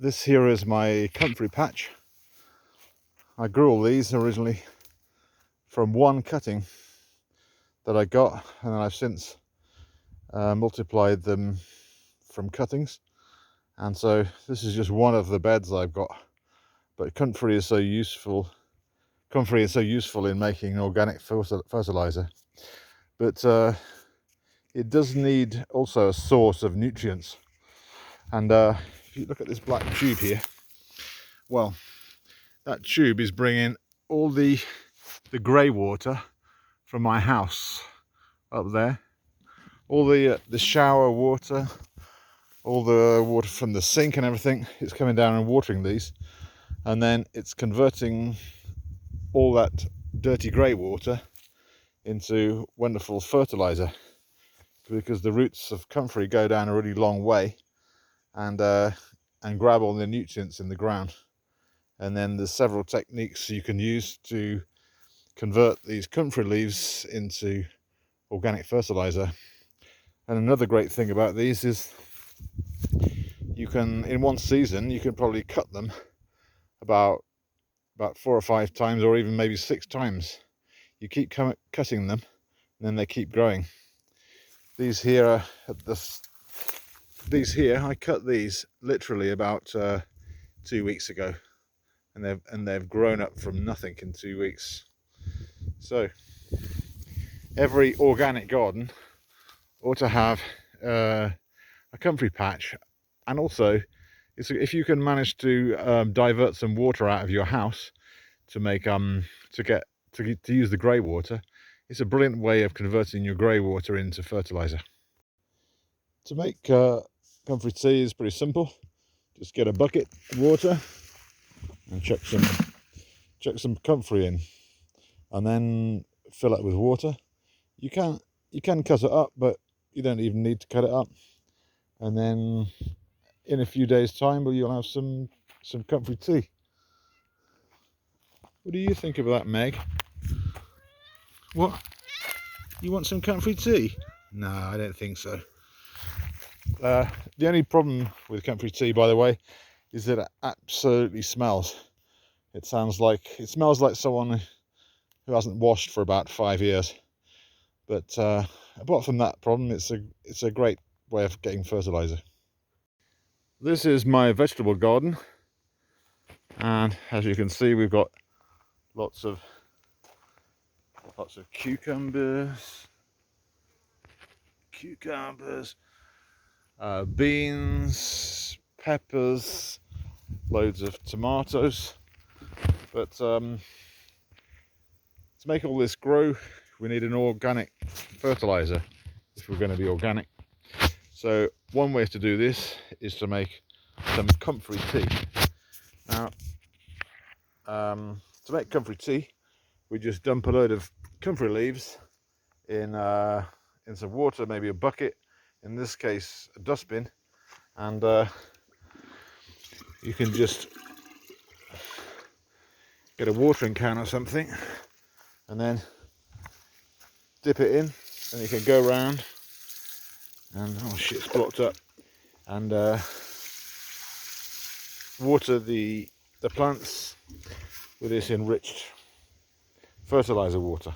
This here is my Comfrey patch. I grew all these originally from one cutting that I got, and then I've since multiplied them from cuttings, and so this is just one of the beds I've got. But Comfrey is so useful. Comfrey is so useful in making organic fertilizer, but it does need also a source of nutrients. And if you look at this black tube here, well, that tube is bringing all the grey water from my house up there, all the shower water, all the water from the sink and everything. It's coming down and watering these, and then it's converting all that dirty grey water into wonderful fertilizer, because the roots of Comfrey go down a really long way and grab all the nutrients in the ground. And then there's several techniques you can use to convert these Comfrey leaves into organic fertilizer. And another great thing about these is you can, in one season, you can probably cut them about 4 or 5 times, or even maybe 6 times. You keep cutting them, and then they keep growing. These here I cut these literally about 2 weeks ago, and they've grown up from nothing in 2 weeks. So every organic garden ought to have a Comfrey patch. And also, if you can manage to divert some water out of your house to make to use the grey water, it's a brilliant way of converting your grey water into fertilizer. To make Comfrey tea is pretty simple. Just get a bucket of water and chuck some Comfrey in, and then fill it with water. You can cut it up, but you don't even need to cut it up. And then in a few days' time, well, you'll have some Comfrey tea. What do you think of that, Meg? What? You want some Comfrey tea? No, I don't think so. The only problem with Comfrey tea, by the way, is that it absolutely smells. It smells like someone who hasn't washed for about 5 years. But apart from that problem, it's a great way of getting fertilizer. This is my vegetable garden, and as you can see, we've got lots of cucumbers, beans, peppers, loads of tomatoes. But to make all this grow, we need an organic fertilizer if we're going to be organic. So one way to do this is to make some Comfrey tea. Now, to make Comfrey tea, we just dump a load of Comfrey leaves in some water, maybe a bucket, in this case a dustbin, and you can just get a watering can or something, and then dip it in, and you can go around and, oh shit, it's blocked up, and water the plants with this enriched fertilizer water.